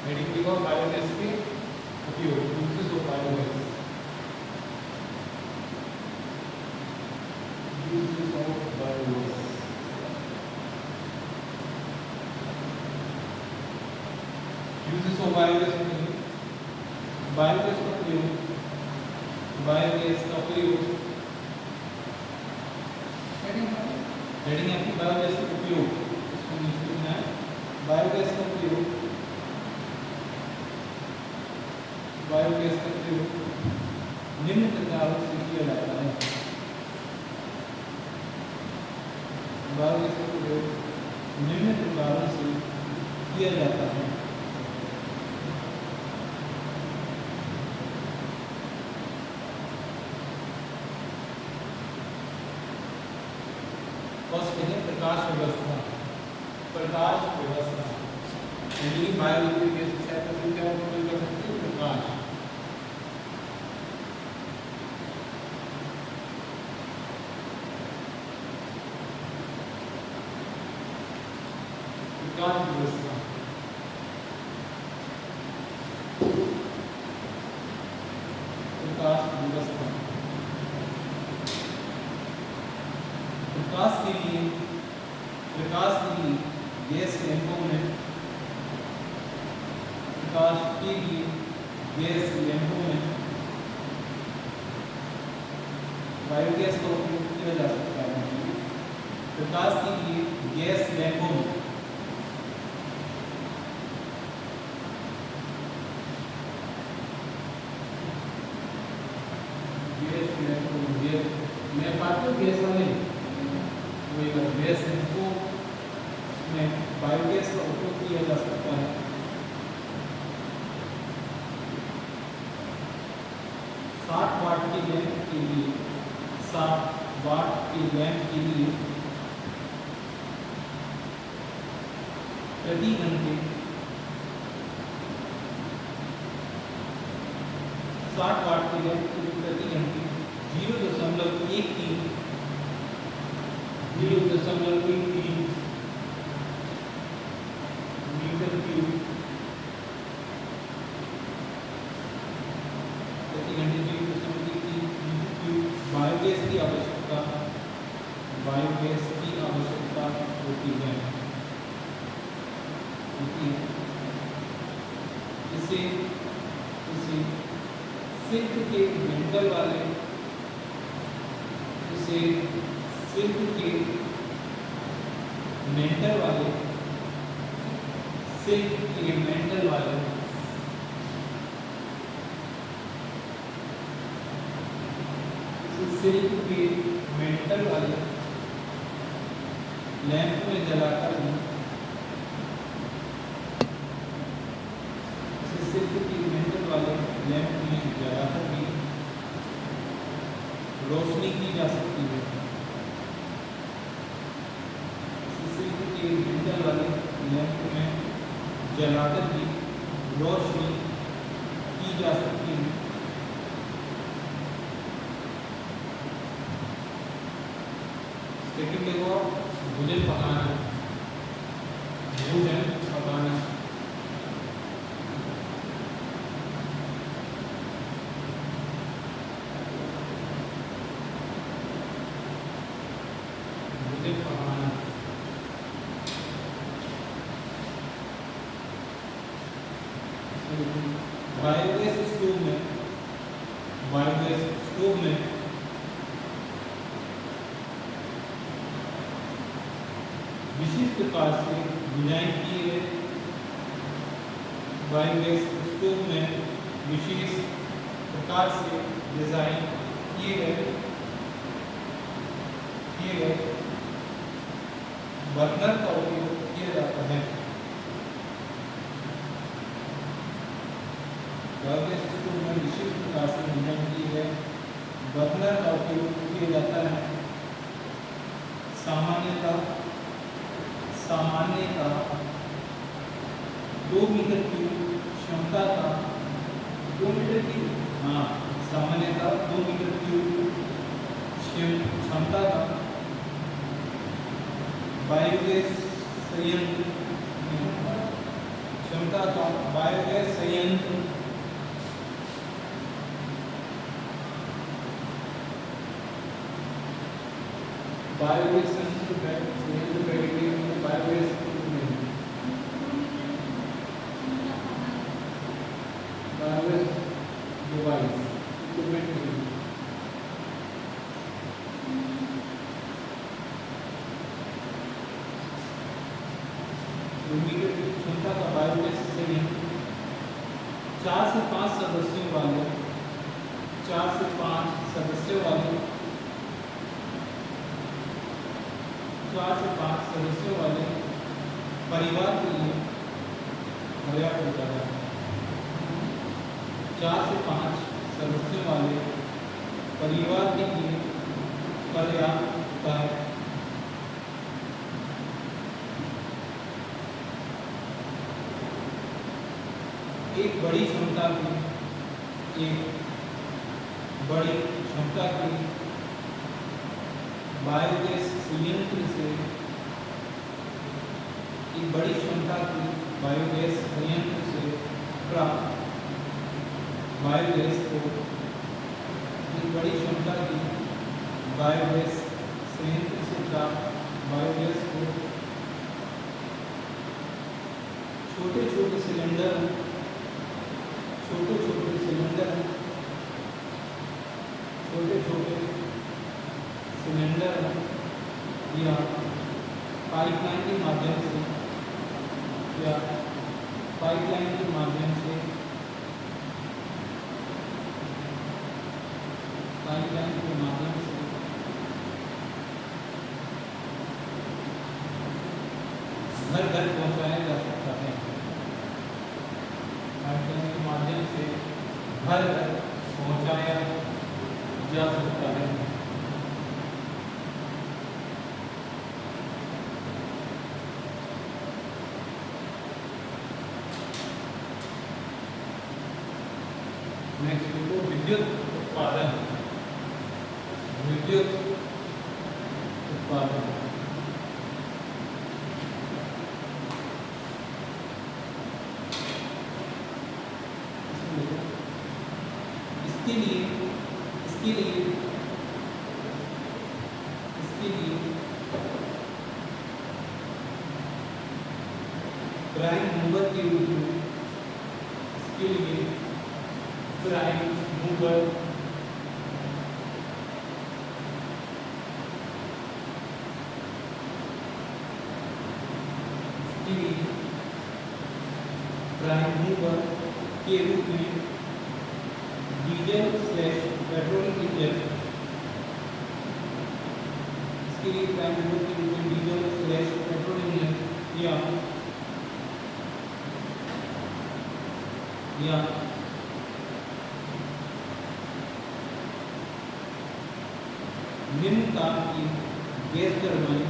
Heading लिखो biogas के उपयोग, uses of biogas, uses of biogas. Uses of biogas में बायोगैस का प्रयोग, बायोगैस का प्रयोग हेडिंग है बायोगैस का उपयोग, इसको नीचे लिखना है। बायोगैस का प्रयोग, बायोगैस का प्रयोग निम्न प्रकारों से किया जाता है। बायोगैस का प्रयोग निम्न प्रकारों से किया जाता है। फर्स्ट है प्रकाश व्यवस्था, प्रकाश व्यवस्था यानी बायोलॉजी के क्षेत्र में क्या उपयोग कर सकते हैं, प्रकाश। प्रकाश व्यवस्था, प्रकाश व्यवस्था, प्रकाश के लिए गैस लैंपों में, प्रकाश के लिए गैस लैंपों में बायोगैस का उपयोग किया जा सकता है। प्रकाश के लिए गैस लैंपों में मैं पाती हूँ गैस वाले वही गैस लैंपों में बायोगैस का उपयोग किया जा सकता है। 60 वाट की लैंप के लिए, 60 वाट की लैंप के लिए प्रति घंटे 60 वाट की लैंप के लिए प्रति घंटे 0.13 मीटर क्यूब प्रति घंटे 0.13 मीटर क्यूब बायोगैस की आवश्यकता होती है। इसे सिल्क के मेंटल वाले, इसे सिल्क के मेंटल वाले, सिल्क के मेंटल वाले सिल्क के मेंटल वाले लैंप में जलाकर भी, सिल्क के मेंटल वाले लैंप में जलाकर भी रोशनी की जा सकती है। सिल्क के मेंटल वाले लैंप में जलाकर भी रोशनी की जा सकती है। सेकंड देखो भोजन पकाना, भोजन पकाना, भोजन पकाना, बायोगैस स्टोव में, बायोगैस स्टोव में विशिष्ट प्रकार से डिजाइन किए गए, बायोगैस स्टोव में विशेष प्रकार से डिजाइन किए गए बर्नर का उपयोग किया जाता है। बायोगैस स्टोव में विशेष प्रकार से डिजाइन किए गए बर्नर का उपयोग किया जाता है। सामान्यतः 2 मीटर क्यूब क्षमता का, 2 मीटर क्यूब, सामान्यतः 2 मीटर क्यूब क्षमता का बायोगैस संयंत्र क्षमता का बायोगैस संयंत्र बायोगैस संयंत्र कैटेगरी में biogas biogas device equipment meter की क्षमता का बायोगैस संयंत्र 4 से 5 सदस्यों वाले 4 से 5 सदस्यों वाले 4 से 5 सदस्यों वाले परिवार के लिए पर्याप्त होता है। 4 से 5 सदस्यों वाले परिवार के लिए पर्याप्त होता है। एक बड़ी क्षमता की बायोगैस संयंत्र से एक बड़ी क्षमता की बायोगैस संयंत्र से प्राप्त बायोगैस को एक बड़ी क्षमता की बायोगैस संयंत्र से प्राप्त बायोगैस को छोटे छोटे सिलेंडर या पाइपलाइन के माध्यम से घर घर पहुंचाया जा सकता है। पाइपलाइन के माध्यम से घर घर पहुंचाया जा सकता है। नेक्स्ट देखो विद्युत उत्पादन। इसके लिए प्राइम मूवर के रूप में प्राइम मूवर के रूप में डीजल / पेट्रोल इंजन इसके लिए प्राइम मूवर के रूप में डीजल / पेट्रोल इंजन या निम्न ताप की गैस टरबाइन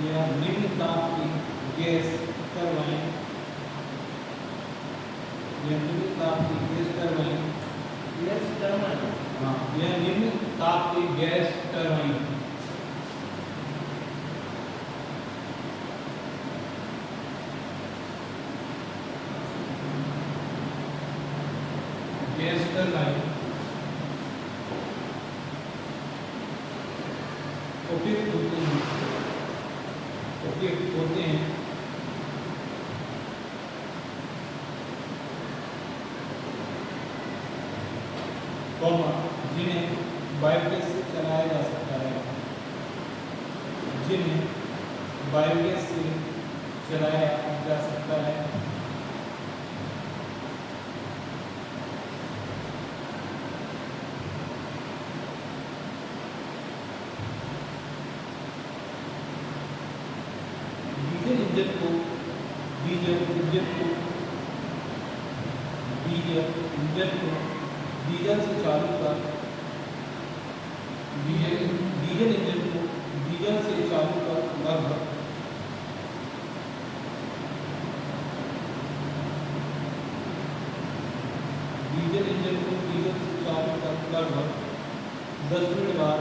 या निम्न ताप की गैस टरबाइन या निम्न ताप की गैस टरबाइन या निम्न ताप की गैस टरबाइन उपयुक्त होते हैं जिन्हें बायोगैस से चलाया जा सकता है डीजल से चालू कर डीजल इंजन को डीजल से चालू कर लगभग डीजल इंजन को डीजल से चालू कर लगभग 10 मिनट बाद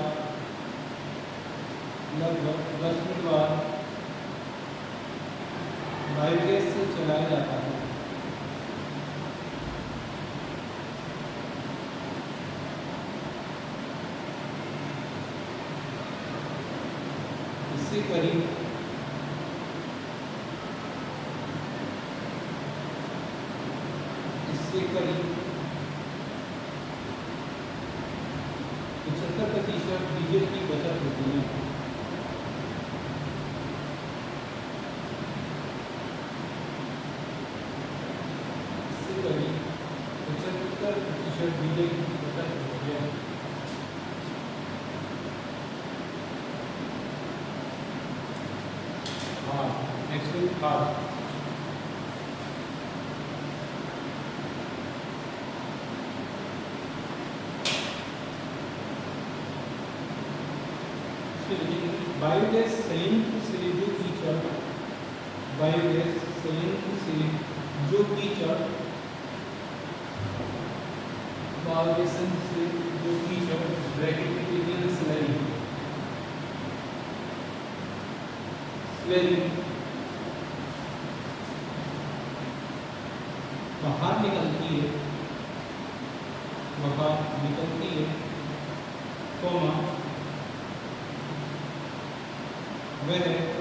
बायोगैस से चलाया जाता है। इससे करीब इससे करीब 75% डीजल की बचत होती है। इससे करीब 75% डीजल की बचत होती है। हाँ, नेक्स्ट खाद। बायोगैस संयंत्र से जो कीचड़ बायोगैस संयंत्र से जो कीचड़ बायोगैस से जो कीचड़ ब्रैकेट में स्लरी बाहर निकलती है वह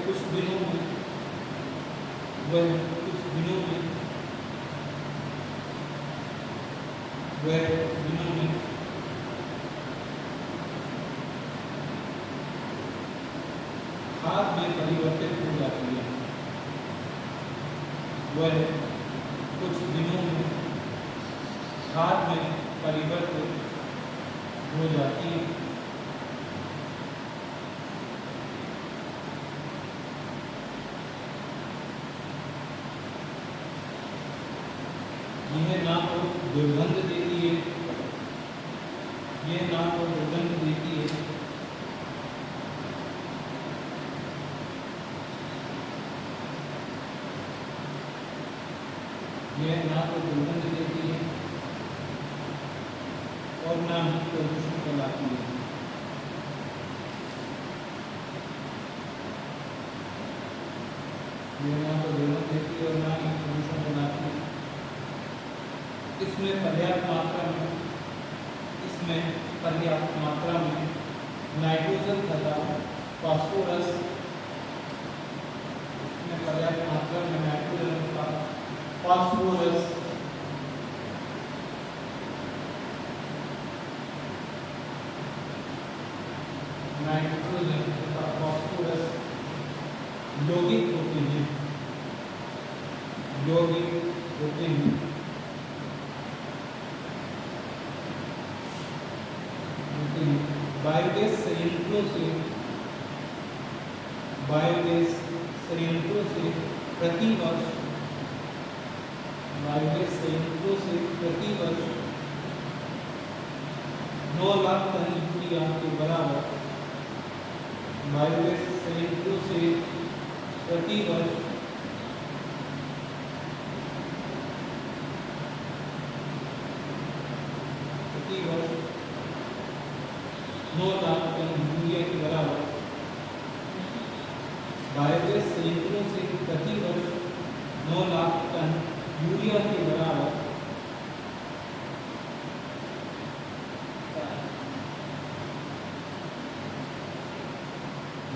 कुछ दिनों में खाद में परिवर्तित हो जाती है। वह कुछ दिनों में खाद में परिवर्तित हो जाती है। यह ना तो दुर्गंध देती है, यह ना तो दुर्गंध देती है, यह ना तो दुर्गंध देती है और ना ही प्रदूषण फैलाती है। यह ना तो दुर्गंध देती है और ना ही प्रदूषण फैलाती है। इसमें पर्याप्त मात्रा में नाइट्रोजन तथा फास्फोरस नाइट्रोजन तथा फास्फोरस यौगिक होते हैं। बायोगैस संयंत्रों से प्रति वर्ष 9 लाख टन यूरिया के बराबर बायोगैस संयंत्रों से प्रति वर्ष 9 लाख टन यूरिया के बराबर बायोगैस संयंत्रों से प्रति वर्ष 9 लाख टन यूरिया के बराबर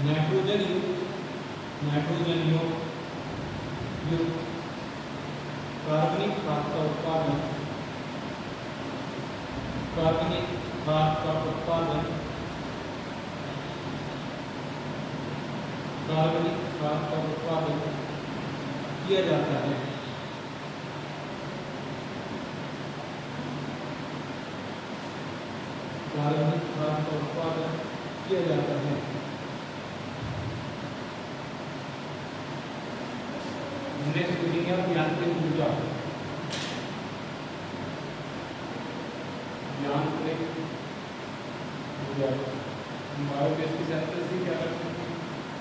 नाइट्रोजन युक्त कार्बनिक खाद का उत्पादन किया जाता है। नेक्स्ट रीडिंग है यांत्रिक ऊर्जा। बायोगैस की सेंटर से क्या करते हैं,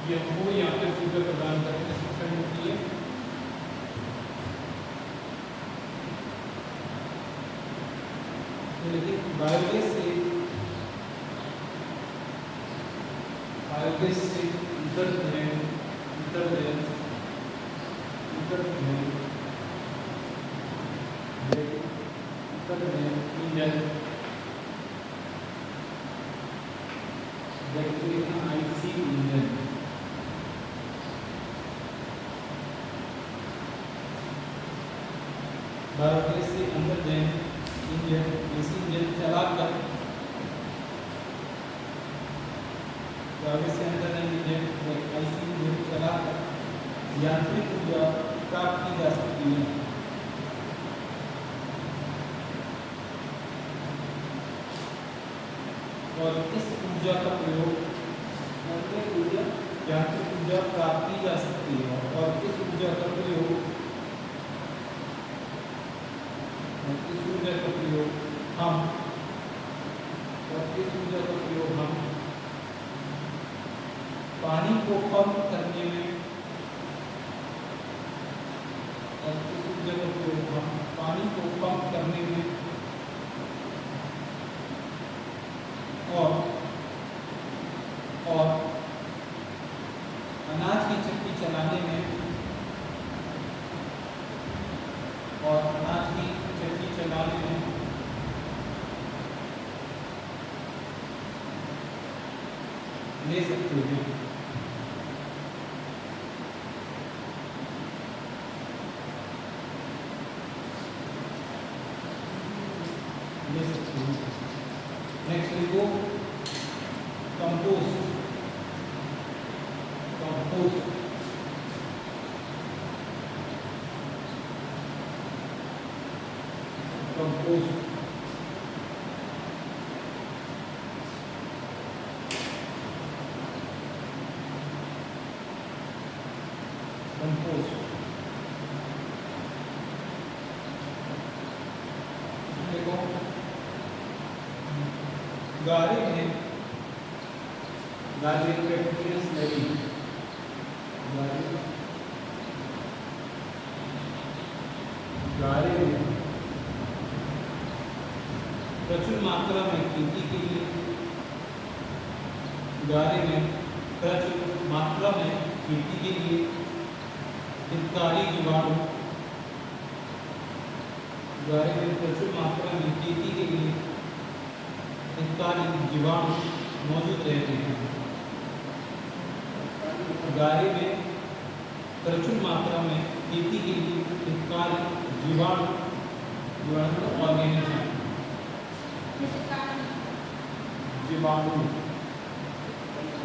ये हमको यांत्रिक ऊर्जा प्रदान करने में सक्षम होती है। लेकिन बायोगैस से इंजन आईसी इंजन बायोगैस से अंदर जाएं इंजन एसी इंजन चलाकर बायोगैस से अंदर जाएं इंजन आईसी इंजन चलाकर यांत्रिक ऊर्जा प्राप्त की जा सकती है। और इस ऊर्जा का प्रयोग यांत्रिक ऊर्जा प्राप्त की जा सकती है और इस ऊर्जा का प्रयोग हम पानी को पंप करने में और अनाज की चक्की चलाने में ले सकते हैं। नेक्स्ट लिखो कंपोस्ट देखो गाड़ी में प्रचुर मात्रा में खेती के लिए हितकारी जीवाणु मौजूद रहते हैं। गारे में प्रचुर मात्रा में खेती के लिए हितकारी जीवाणु ऑर्गेनिज्म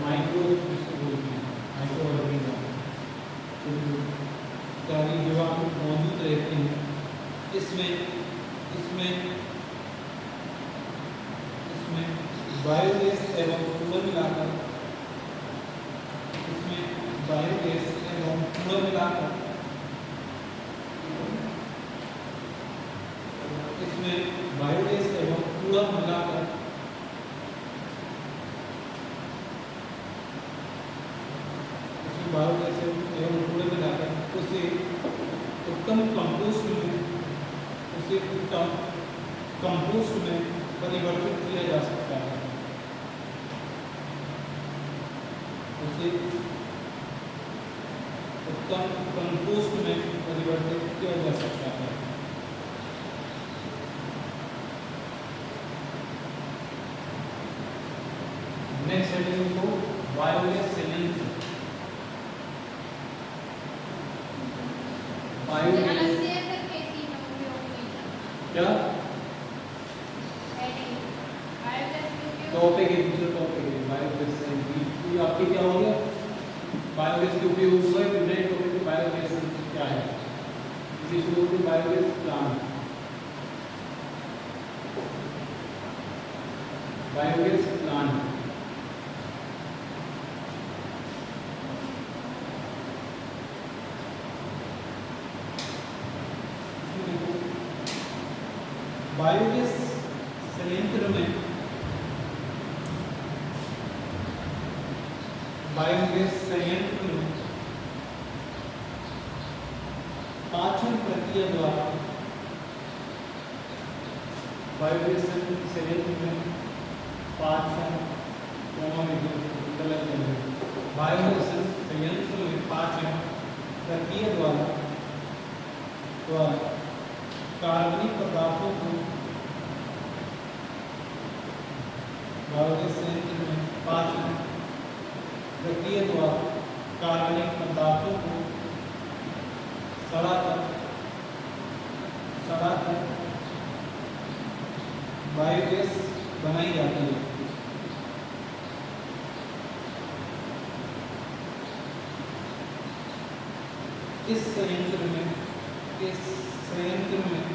माइक्रो ऑर्गेनिज्म जीवाणु मौजूद रहते हैं। इसमें बायोगैस एवं कूड़ा मिलाकर उसे उत्तम कंपोस्ट में परिवर्तित किया जा सकता है। नेक्स्ट हेडिंग को बायोगैस संयंत्र। क्या टॉपिक है, दूसरा टॉपिक है बायोगैस संयंत्र। आपके क्या हो गया, बायोगैस के उपयोग हुआ है। नए टॉपिक में बायोगैस क्या है, इसी शुरू में biogas plant. Biogas plant biogas संयंत्र में पाचन प्रक्रिया द्वारा बायोगैस संयंत्र में पाचन प्रक्रिया द्वारा द्वारा कार्बनिक पदार्थों को बायोगैस संयंत्र में पाचन प्रक्रिया द्वारा कार्बनिक पदार्थों को सड़ाकर बायोगैस बनाई जाती है। इस संयंत्र में इस संयंत्र में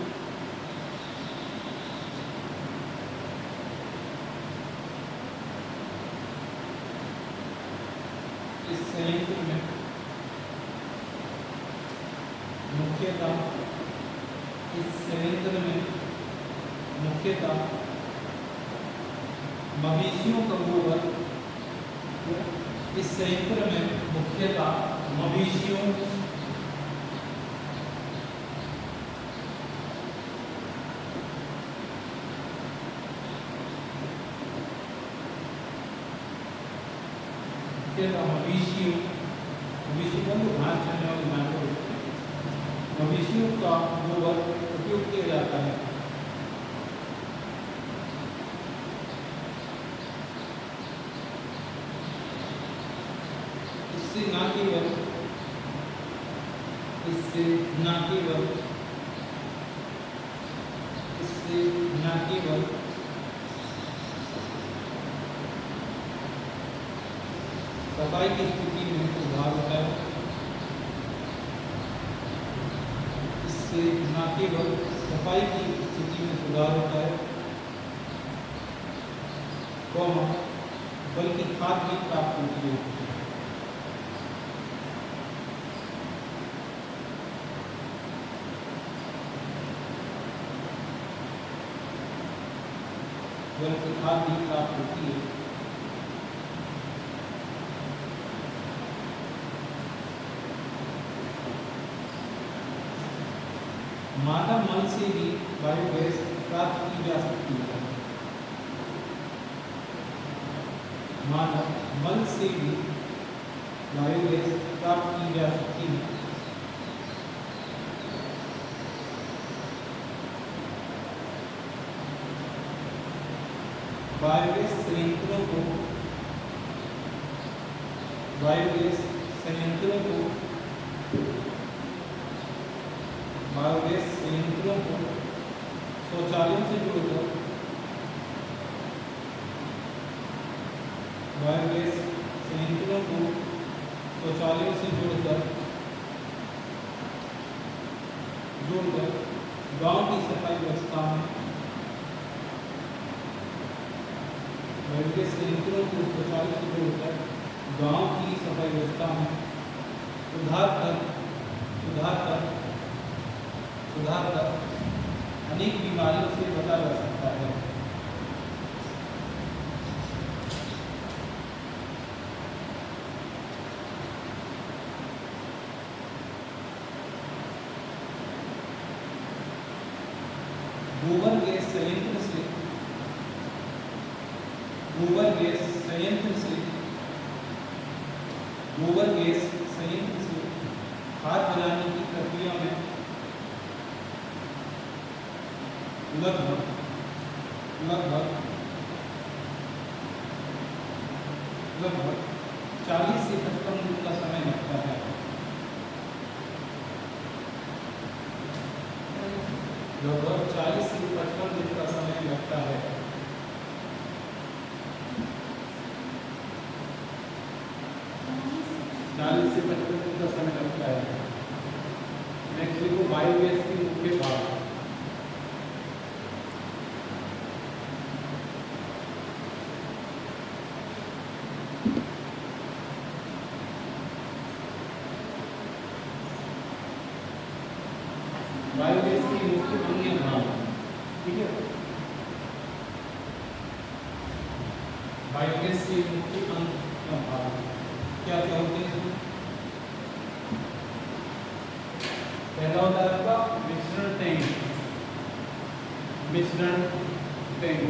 मुख्यतः मवेशियों का गोबर इस संयंत्र में मुख्यतः मवेशियों मवेशियों का गोबर उपयोग किया जाता है। इससे न केवल सफाई की स्थिति में सुधार होता है, इससे न केवल सफाई की स्थिति में सुधार होता है, बल्कि खाद भी प्राप्त होती है। मानव मल से भी बायोगैस प्राप्त की जा सकती है। मानव मल से भी बायोगैस प्राप्त की जा सकती है। बायोगैस संयंत्रों को शौचालयों से जोड़कर गांव की सफाई व्यवस्था में बायोगैस संयंत्रों को शौचालय से जोड़कर गांव की सफाई व्यवस्था में सुधार कर अनेक बीमारियों से बचा जा सकता है। गोबर गैस संयंत्र से खाद बनाने की प्रक्रिया में लगभग 40 से 55 दिन का समय लगता है। लगभग 40 से 55 दिन का समय लगता है। नेक्स्ट देखो बायोगैस की मुख्य भाग। बायोगैस की मुख्य अन्य भाग, ठीक है। बायोगैस के मुख्य अन्य भाग क्या क्या होते हैं? पहला होता है आपका मिश्रण टैंक। मिश्रण टैंक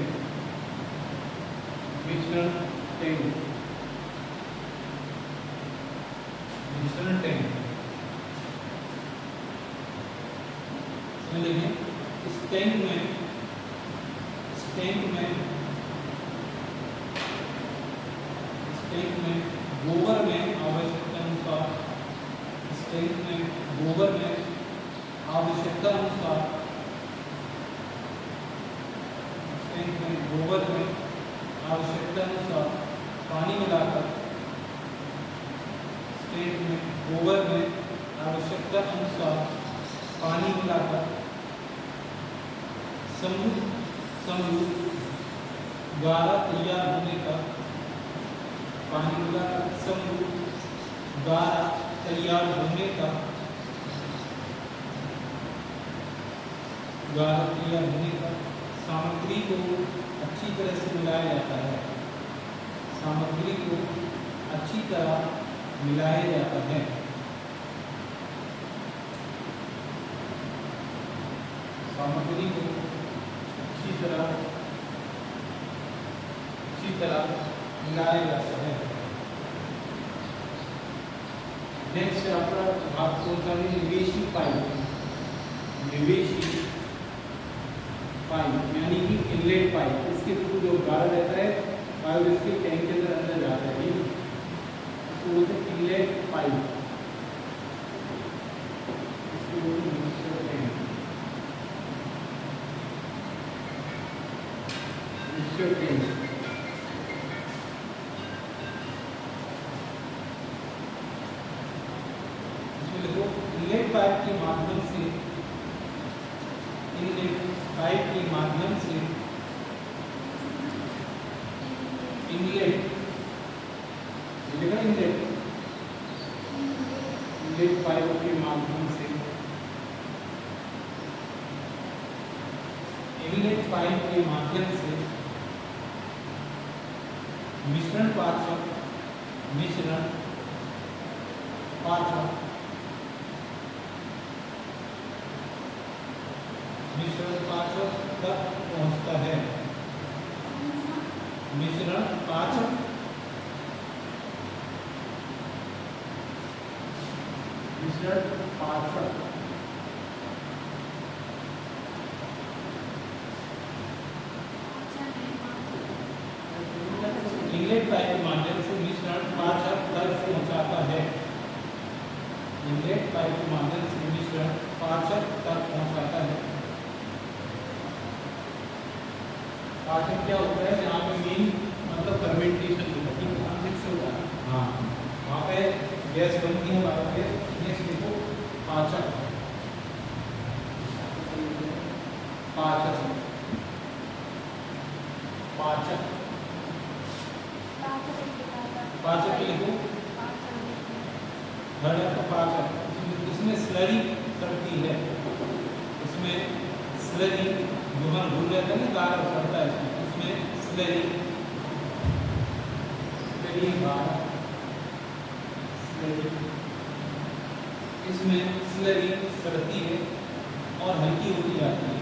में लिखें इस टैंक में गोबर में आवश्यकता अनुसार पानी मिलाकर समूह द्वारा तैयार होने का सामग्री को अच्छी तरह से मिलाया जाता है। सामग्री को अच्छी तरह मिलाया जाता है। सामग्री को अच्छी तरह मिलाया जाता है। नेक्स्ट आपका भाग कौन सा है? निवेशी पाइप यानी कि इनलेट पाइप। इसके थ्रू जो गारा रहता है बायोगैस के टैंक के अंदर जाता है, इसको बोलते हैं इनलेट पाइप। इसको बोलते हैं मिक्सचर टैंक। इसमें देखो इनलेट पाइप के माध्यम से इनलेट पाइप के माध्यम से मिश्रण पाचक तक पहुंचता है। मिश्रण पाचक इनलेट पाइप के माध्यम से मिश्रण पाचक तक पहुंचाता है। पाचक क्या होता है? जहाँ पे मेन मतलब फर्मेंटेशन होता है, मिक्स होता है। हाँ, वहाँ पे गैस बनती है बायोगैस। नेक्स्ट देखो पाचक लिखो। इसमें स्लरी सड़ती है। स्लरी जो हम भूल रहे थे ना, गारा सड़ता है इसमें स्लरी सड़ती है और हल्की होती जाती है।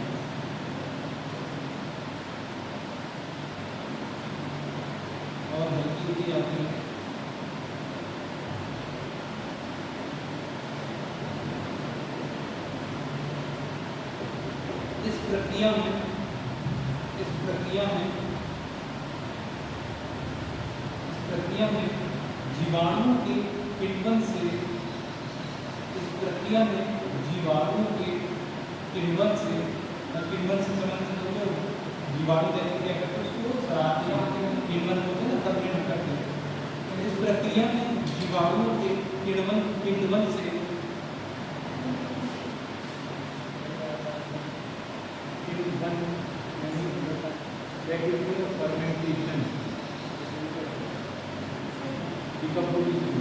इस प्रक्रिया में जीवाणु के किण्वन से जीवाणु क्या करते हैं? उसको सराहते हैं, किण्वन होते हैं ना, फर्मेंट करते हैं। इस प्रक्रिया में जीवाणु के किण्वन से fermentation, decomposition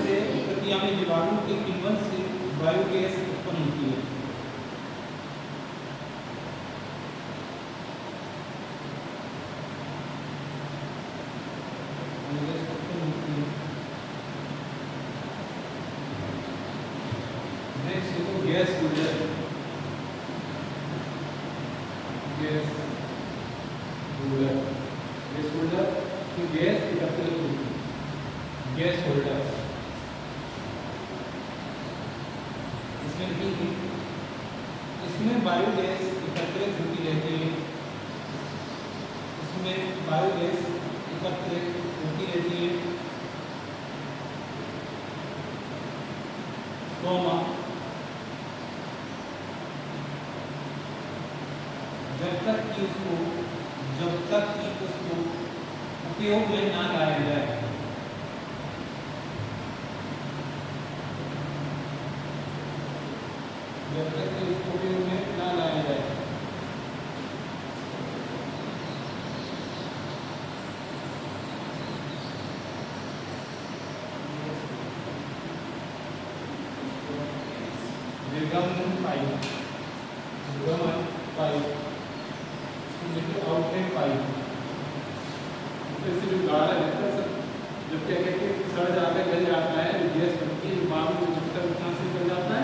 से प्रक्रिया में जीवाणु के किण्वन से बायोगैस उत्पन्न होती है। गैस होल्डर, गैस होल्डर की गैस एकत्रित होती है, गैस होल्डर। इसमें लिखेंगे, इसमें बायोगैस एकत्रित होती रहती है, इसमें बायोगैस एकत्रित होती रहती है, कॉमा जब तक कि उसको उपयोग में ना लाया जाए, जब तक कि उसको उपयोग में ना लाया जाए। निर्गमन पाइप, आउटलेट पाइप, जैसे जो गाढ़ा रहता है सब, जब क्या कहते हैं सड़ जाता है, गल जाता है, जो गैस बनती है, बाद में जो उतना से निकल जाता है,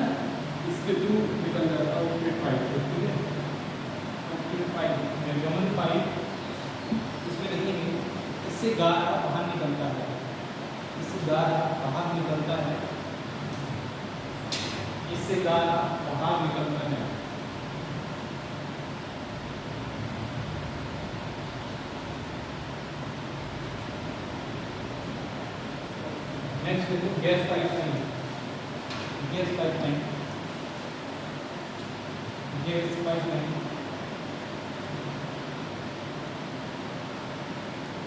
इसके थ्रू निकल जाता है आउटलेट पाइप, ठीक है। आउटलेट पाइप, निर्गमन पाइप, इसमें देखेंगे इससे गाढ़ा बाहर निकलता है, इससे गाढ़ा बाहर निकलता है, इससे गाढ़ा बाहर निकलता है। नेक्स्ट देखो gas pipeline, gas pipeline, gas pipeline,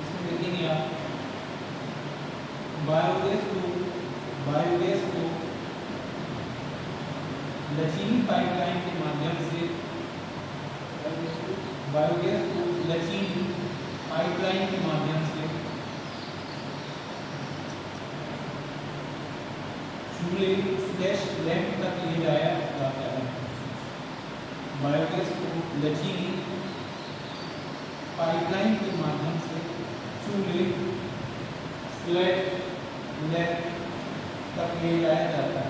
इसमें देखेंगे आप बायोगैस को लचीली पाइपलाइन के माध्यम से, बायोगैस को लचीली पाइपलाइन के माध्यम से चूल्हे लैंप तक ले जाया जाता है। बायोगैस को लचीली पाइपलाइन के माध्यम से चूल्हे लैंप तक ले जाया जाता है।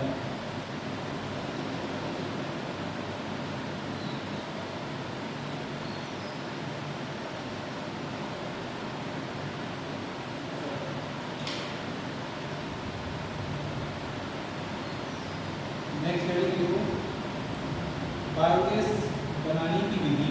नेक्स्ट देखो बायोगैस बनाने की विधि,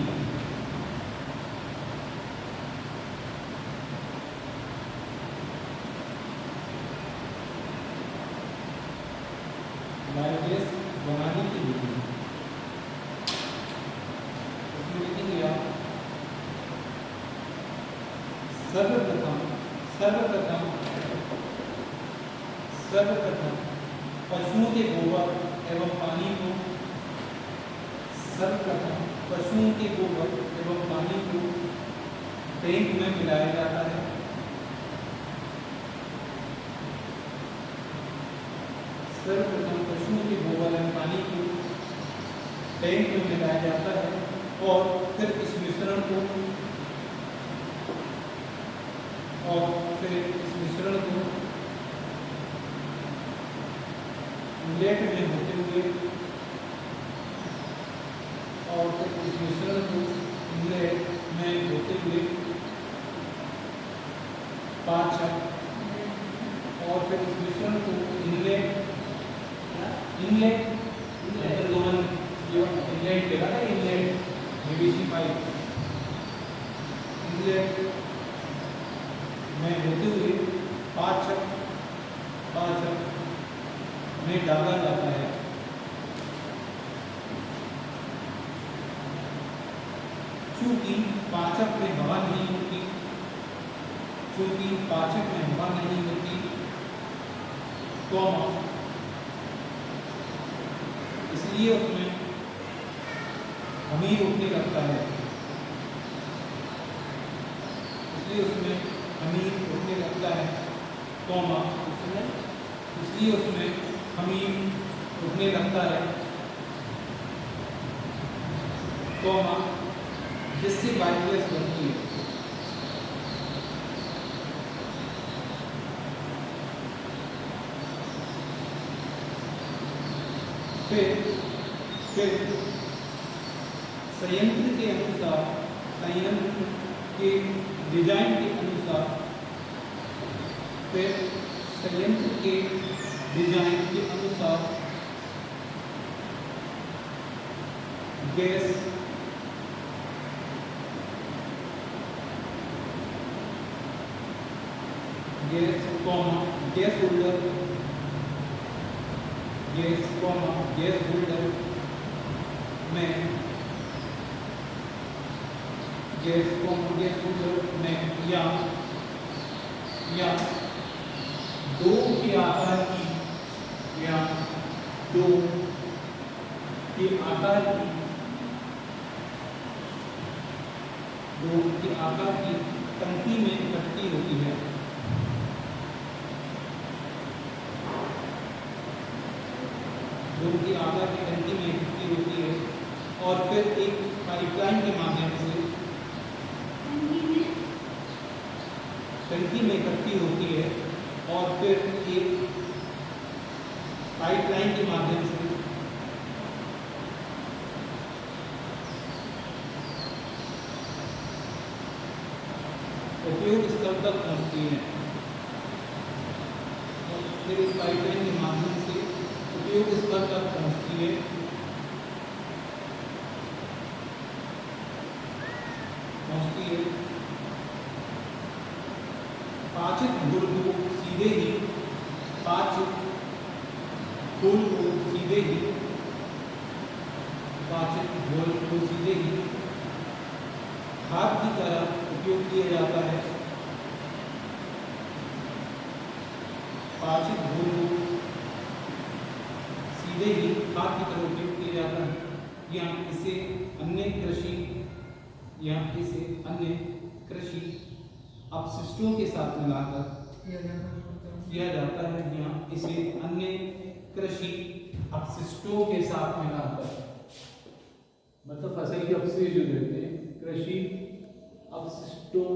बायोगैस बनाने की विधि, इसमें लिखेंगे आप सर्वप्रथम पशुओं के गोबर एवं पानी को, सर्वप्रथम पशुओं के गोबर एवं पानी को टैंक में मिलाया जाता है। सर्वप्रथम पशुओं के गोबर एवं पानी को टैंक में मिलाया जाता है और फिर इस मिश्रण को इनलेट में होते हुए और फिर इस मिश्रण को इनलेट में होते हुए पाचक और फिर इस मिश्रण को इनलेट पाइप इनलेट में होते हुए पाचक में डाला जाता है। चूंकि पाचक में हवा नहीं होती, तो इसलिए उसमें खमीर उठने लगता है, इसलिए उसमें खमीर उठने लगता है, जिससे बायोगैस बनती है। फिर संयंत्र के अनुसार संयंत्र के डिजाइन के अनुसार, फिर संयंत्र के डिजाइन के अनुसार गैस गैस होल्डर में या दो के आकार की टंकी में इकट्ठी होती है। और फिर एक पाइपलाइन के माध्यम से टंकी में इकट्ठी होती है और फिर एक पाइपलाइन के माध्यम से उपयोग स्थल तक पहुंचती है। और फिर इस पाइपलाइन के माध्यम से उपयोग स्थल तक पहुंचती है। पाचित घोल को सीधे ही खाद की तरह उपयोग किया जाता है। पाचित घोल को सीधे ही खाद की तरह उपयोग किया जाता है या इसे अन्य कृषि अपशिष्टों के साथ मिलाकर किया जाता है या इसे अन्य कृषि अपशिष्टों के साथ मिलाकर, मतलब फसल के अपशिष्ट जो रहते हैं कृषि अपशिष्टों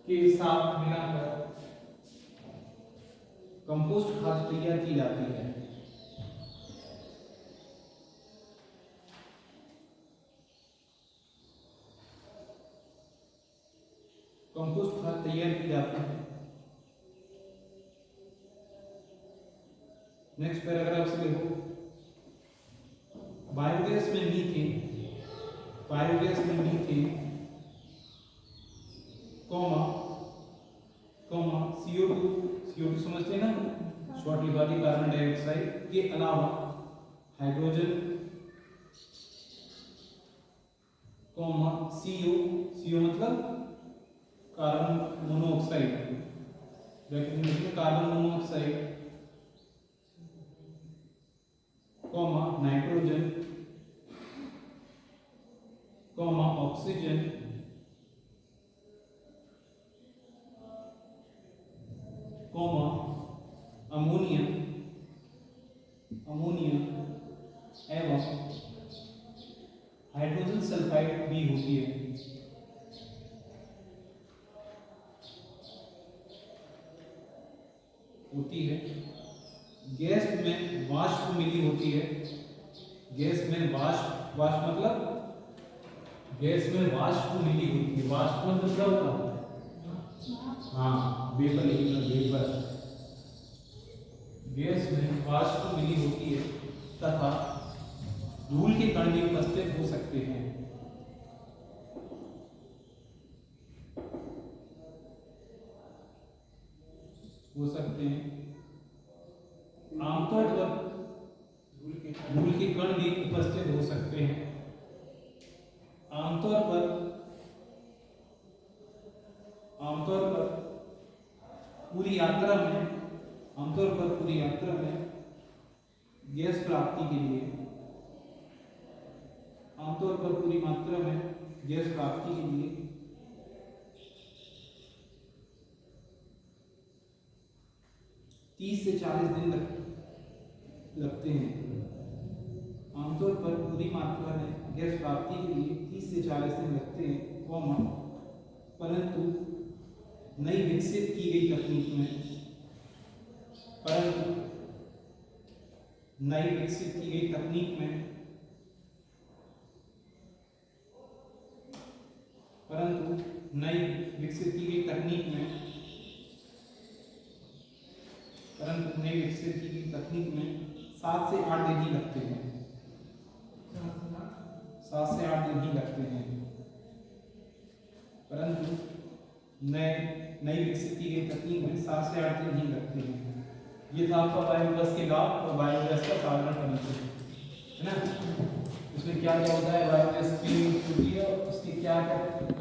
के साथ मिलाकर कंपोस्ट खाद तैयार की जाती है। कंपोस्ट खाद तैयार की जाती है। नेक्स्ट पैराग्राफ से देखो, बायोगैस में मीथेन CO2 समझते हैं ना, शॉर्ट लिखा दी कार्बन डाइऑक्साइड के अलावा हाइड्रोजन, CO मतलब carbon monoxide, nitrogen, oxygen, ammonia एवं हाइड्रोजन सल्फाइड भी होती है। गैस में वाष्प मिली होती है। गैस में वाष्प मतलब गैस में वाष्प मिली होती है। वाष्प मतलब क्या होता है? हाँ, वेपर वेपर। गैस में वाष्प मिली होती है तथा धूल के कण भी उपस्थित हो सकते हैं। आमतौर पर धूल के कण भी उपस्थित हो सकते हैं। आमतौर पर पूरी यात्रा में गैस प्राप्ति के लिए 30 से 40 दिन लगते हैं। आमतौर पर पूरी मात्रा में गैस प्राप्ति के लिए 30 से 40 दिन लगते हैं, परंतु नई विकसित की गई तकनीक में नई विकसित की गई तकनीक में परंतु नई विकसित की गई तकनीक में 7 से 8 दिन ही लगते हैं। 7 से 8 दिन ही लगते हैं, परंतु नई विकसित की गई तकनीक में 7 से 8 दिन ही लगते हैं। ये था आपका बायोगैस के लाभ और बायोगैस का साधारण परिचय, है ना। इसमें क्या क्या होता है, बायोगैस की होती है, उसकी क्या क्या